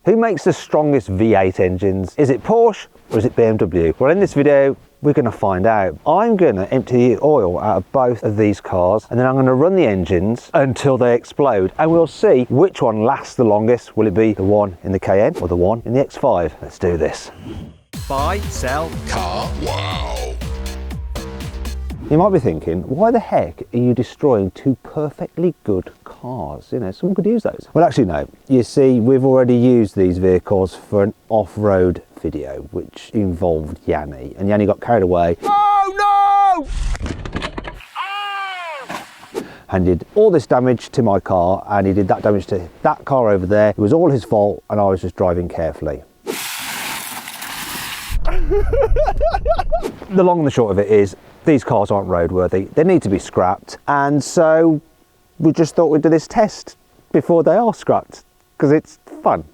Who makes the strongest V8 engines? Is it Porsche or is it BMW? Well, in this video, we're going to find out. I'm going to empty the oil out of both of these cars and then I'm going to run the engines until they explode and we'll see which one lasts the longest. Will it be the one in the Cayenne or the one in the X5? Let's do this. Buy, sell, car, wow. You might be thinking, why the heck are you destroying two perfectly good cars? You know, someone could use those. Well, actually, no. You see, we've already used these vehicles for an off-road video, which involved Yanni. And Yanni got carried away. Oh, no! And did all this damage to my car, and he did that damage to that car over there. It was all his fault, and I was just driving carefully. The long and the short of it is, these cars aren't roadworthy. They need to be scrapped. And so we just thought we'd do this test before they are scrapped, because it's fun.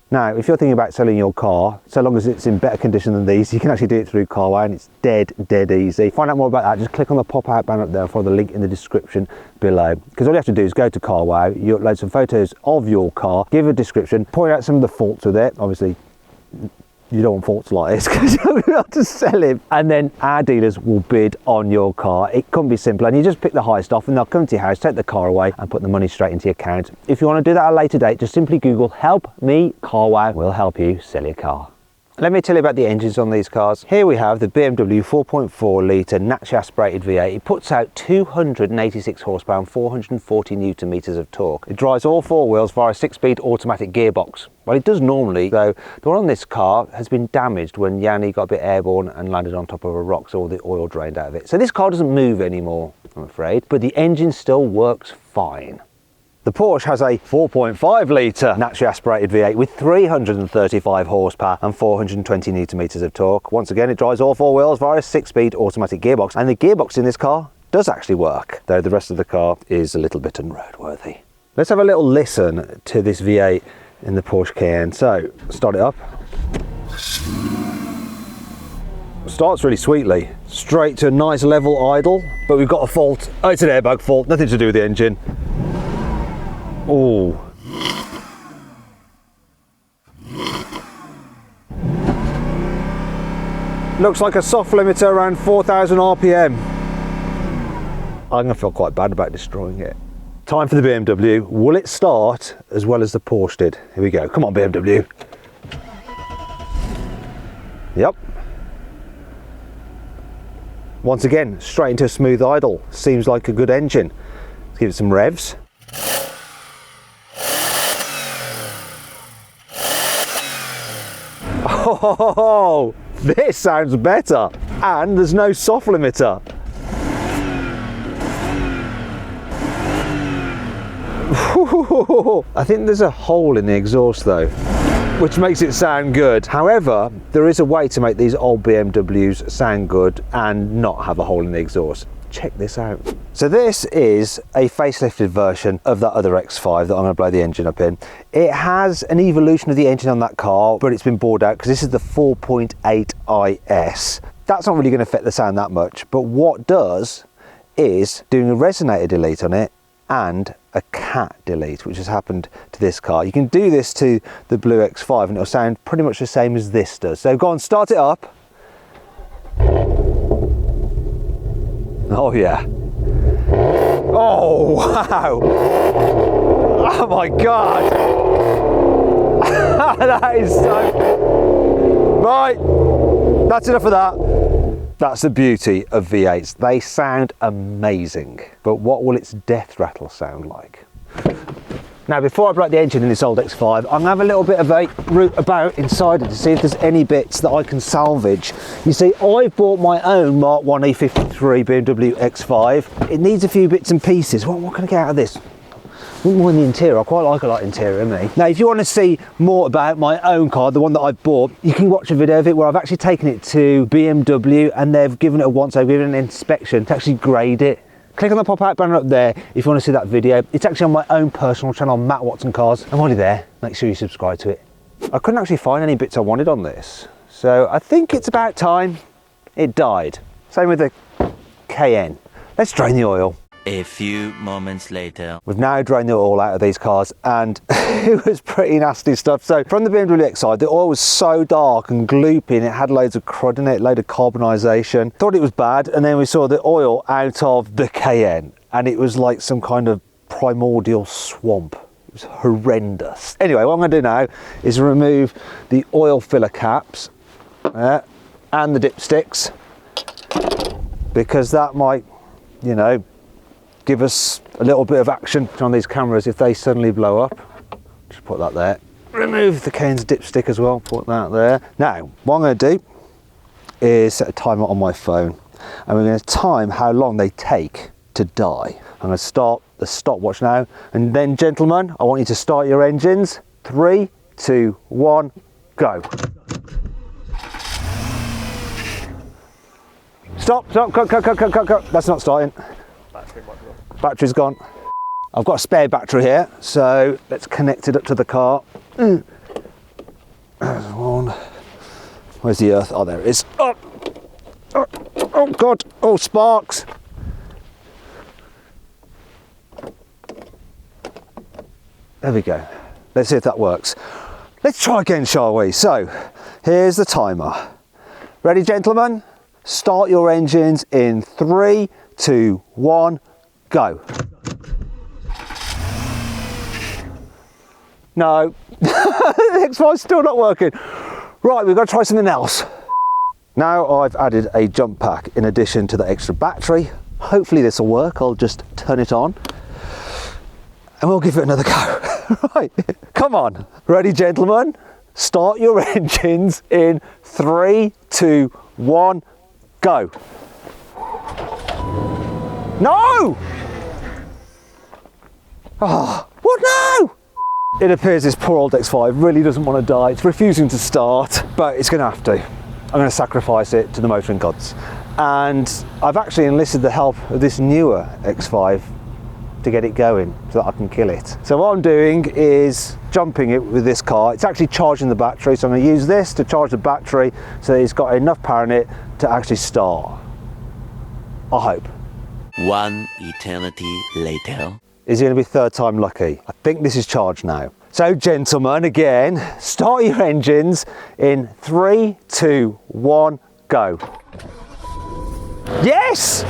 Now, if you're thinking about selling your car, so long as it's in better condition than these, you can actually do it through carwow, and it's dead easy. Find out more about that, just click on the pop-out banner up there, follow the link in the description below. Because all you have to do is go to carwow, you upload some photos of your car, give a description, point out some of the faults with it. Obviously, you don't want faults like this because you're going to sell him. And then our dealers will bid on your car. It couldn't be simpler. And you just pick the highest off and they'll come to your house, take the car away and put the money straight into your account. If you want to do that at a later date, just simply Google "Help Me Carwow." We'll help you sell your car. Let me tell you about the engines on these cars. Here we have the BMW 4.4 litre naturally aspirated V8. It puts out 286 horsepower and 440 newton meters of torque. It drives all four wheels via a 6-speed automatic gearbox. Well, it does normally, though the one on this car has been damaged when Yanni got a bit airborne and landed on top of a rock, so all the oil drained out of it. So this car doesn't move anymore, I'm afraid, but the engine still works fine. The Porsche has a 4.5 litre naturally aspirated V8 with 335 horsepower and 420 newton meters of torque. Once again, it drives all four wheels via a 6-speed automatic gearbox, and the gearbox in this car does actually work, though the rest of the car is a little bit unroadworthy. Let's have a little listen to this V8 in the Porsche Cayenne. So, start it up. Starts really sweetly, straight to a nice level idle, but we've got a fault. Oh, it's an airbag fault, nothing to do with the engine. Oh. Looks like a soft limiter around 4,000 RPM. I'm gonna feel quite bad about destroying it. Time for the BMW. Will it start as well as the Porsche did? Here we go. Come on, BMW. Yep. Once again, straight into a smooth idle. Seems like a good engine. Let's give it some revs. Oh, this sounds better. And there's no soft limiter. I think there's a hole in the exhaust though, which makes it sound good. However, there is a way to make these old BMWs sound good and not have a hole in the exhaust. Check this out. So this is a facelifted version of that other X5 that I'm going to blow the engine up in. It has an evolution of the engine on that car, but it's been bored out because this is the 4.8 IS. That's not really going to affect the sound that much, but what does is doing a resonator delete on it and a cat delete, which has happened to this car. You can do this to the blue X5 and it'll sound pretty much the same as this does. So go on, start it up. Oh yeah. Oh wow. Oh my God. That is so... Right, that's enough of that. That's the beauty of V8s. They sound amazing. But what will its death rattle sound like? Now, before I blow the engine in this old X5, I'm going to have a little bit of a route about inside it to see if there's any bits that I can salvage. You see, I've bought my own Mark 1 E53 BMW X5. It needs a few bits and pieces. What can I get out of this? I wouldn't mind the interior. I quite like a lot of interior, me. Now, if you want to see more about my own car, the one that I've bought, you can watch a video of it where I've actually taken it to BMW and they've given it a once over, given it an inspection to actually grade it. Click on the pop-out banner up there if you want to see that video. It's actually on my own personal channel, Matt Watson Cars. I'm already there. Make sure you subscribe to it. I couldn't actually find any bits I wanted on this, so I think it's about time it died. Same with the Cayenne. Let's drain the oil. A few moments later. We've now drained the oil out of these cars, and it was pretty nasty stuff. So from the BMW X5, the oil was so dark and gloopy, and it had loads of crud in it, load of carbonisation. Thought it was bad, and then we saw the oil out of the Cayenne, and it was like some kind of primordial swamp. It was horrendous. Anyway, what I'm going to do now is remove the oil filler caps and the dipsticks, because that might, you know, give us a little bit of action on these cameras if they suddenly blow up. Just put that there. Remove the Cayenne's dipstick as well, put that there. Now, what I'm going to do is set a timer on my phone, and we're going to time how long they take to die. I'm going to start the stopwatch now, and then, gentlemen, I want you to start your engines. 3, 2, 1, go. Stop, cut. That's not starting. Battery's gone. I've got a spare battery here, so let's connect it up to the car. There's one. Where's the earth? Oh, there it is. Oh God, oh, sparks. There we go. Let's see if that works. Let's try again, shall we? So, here's the timer. Ready, gentlemen? Start your engines in 3, 2, 1, go. No, the X5's still not working. Right, we've got to try something else. Now I've added a jump pack in addition to the extra battery. Hopefully this will work. I'll just turn it on and we'll give it another go. Right, come on. Ready, gentlemen? Start your engines in 3, 2, 1, go. No! Oh, what now? It appears this poor old X5 really doesn't want to die. It's refusing to start, but it's going to have to. I'm going to sacrifice it to the motoring gods. And I've actually enlisted the help of this newer X5 to get it going so that I can kill it. So what I'm doing is jumping it with this car. It's actually charging the battery, so I'm going to use this to charge the battery so that it's got enough power in it to actually start. I hope. One eternity later. Is he going to be third time lucky? I think this is charged now. So gentlemen, again, start your engines in 3, 2, 1, go. Yes!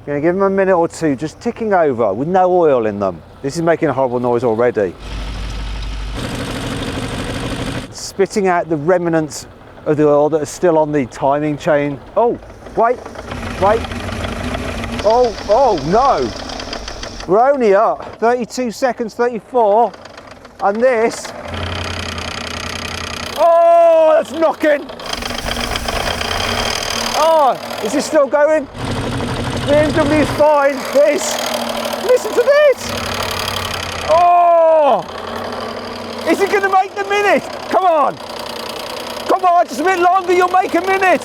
I'm going to give them a minute or two, just ticking over with no oil in them. This is making a horrible noise already. Spitting out the remnants of the oil that are still on the timing chain. Oh, wait. Oh no. We're only up 32 seconds, 34. And this. Oh, that's knocking. Oh, is this still going? BMW is fine. This. Listen to this. Oh. Is it going to make the minute? Come on. Come on, just a bit longer, you'll make a minute.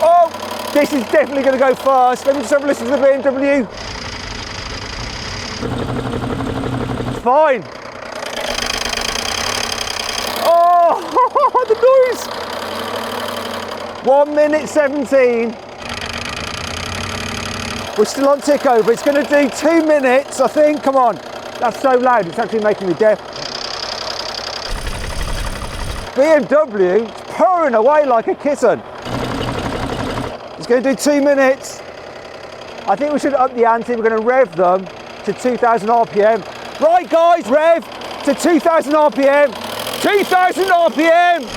Oh, this is definitely going to go fast. Let me just have a listen to the BMW. Fine. Oh, the noise. 1 minute 17. We're still on tick over. It's going to do 2 minutes, I think. Come on. That's so loud, it's actually making me deaf. BMW is purring away like a kitten. It's going to do 2 minutes. I think we should up the ante. We're going to rev them to 2,000 RPM. Right guys, rev to 2,000 RPM. 2,000 RPM.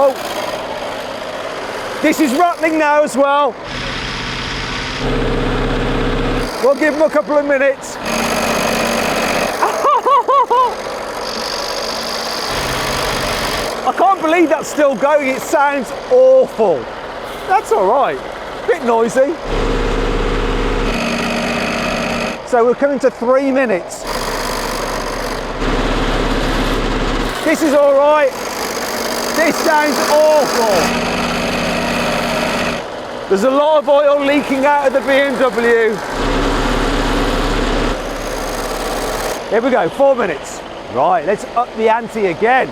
Oh, this is rattling now as well. We'll give them a couple of minutes. I can't believe that's still going. It sounds awful. That's all right. Bit noisy. So we're coming to 3 minutes. This is all right. This sounds awful. There's a lot of oil leaking out of the BMW. Here we go, 4 minutes. Right, let's up the ante again.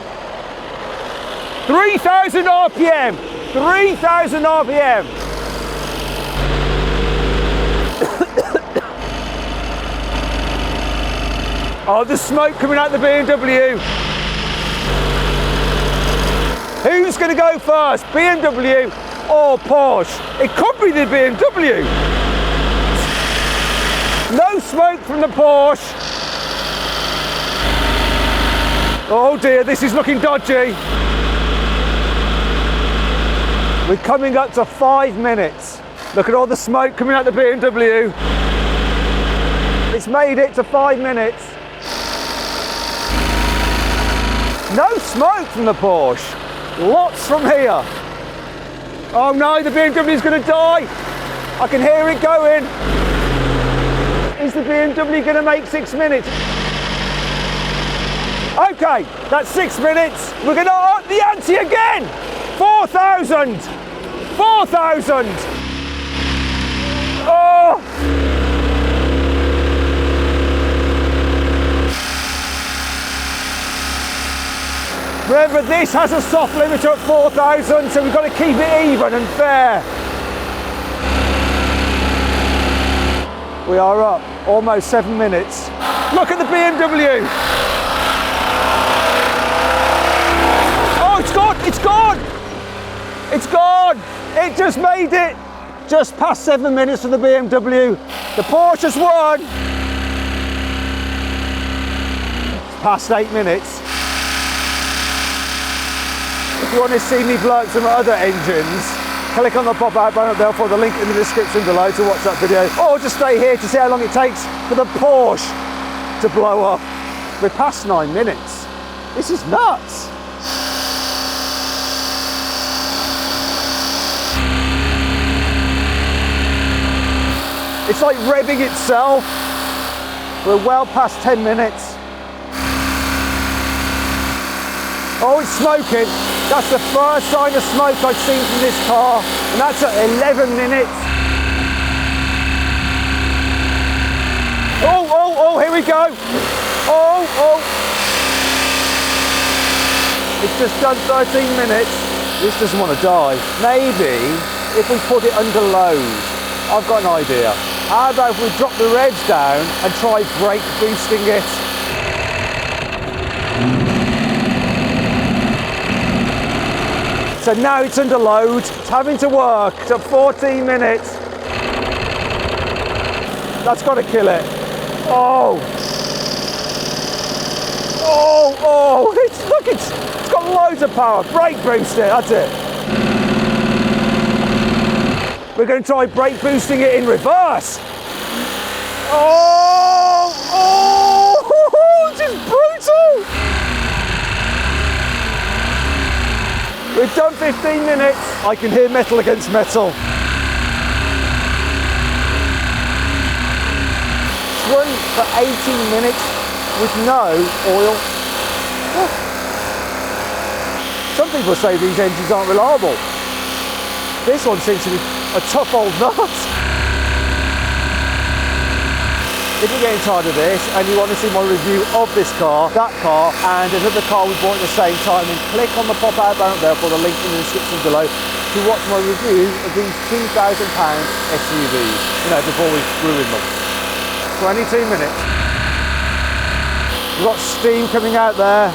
3,000 RPM. 3,000 RPM. Oh, there's smoke coming out the BMW. Who's going to go first, BMW or Porsche? It could be the BMW. No smoke from the Porsche. Oh dear, this is looking dodgy. We're coming up to 5 minutes. Look at all the smoke coming out the BMW. It's made it to 5 minutes. No smoke from the Porsche. Lots from here. Oh no, the BMW is going to die. I can hear it going. Is the BMW going to make 6 minutes? Okay, that's 6 minutes. We're going to up the ante again. 4,000. 4,000. Oh. Remember, this has a soft limiter at 4,000, so we've got to keep it even and fair. We are up almost 7 minutes. Look at the BMW. Oh, it's gone, it's gone. It's gone. It just made it. Just past 7 minutes for the BMW. The Porsche's won. It's past 8 minutes. If you want to see me blow up some other engines, click on the pop-out button up there for the link in the description below to watch that video, or just stay here to see how long it takes for the Porsche to blow up. We're past 9 minutes. This is nuts. It's like revving itself. We're well past 10 minutes. Oh, it's smoking. That's the first sign of smoke I've seen from this car, and that's at 11 minutes. Oh, oh, oh, here we go. Oh, oh. It's just done 13 minutes. This doesn't want to die. Maybe if we put it under load. I've got an idea. How about if we drop the revs down and try brake boosting it? So now it's under load, it's having to work. It's at 14 minutes. That's got to kill it. Oh. Oh, oh, it's got loads of power. Brake boost it, that's it. We're going to try brake boosting it in reverse. Oh, oh, this is brutal. We've done 15 minutes. I can hear metal against metal. It's run for 18 minutes with no oil. Some people say these engines aren't reliable. This one seems to be a tough old nut. If you're getting tired of this and you want to see my review of this car, that car, and another car we bought at the same time, then click on the pop-out button there for the link in the description below to watch my review of these £2,000 SUVs, before we ruin them. 22 minutes. We've got steam coming out there.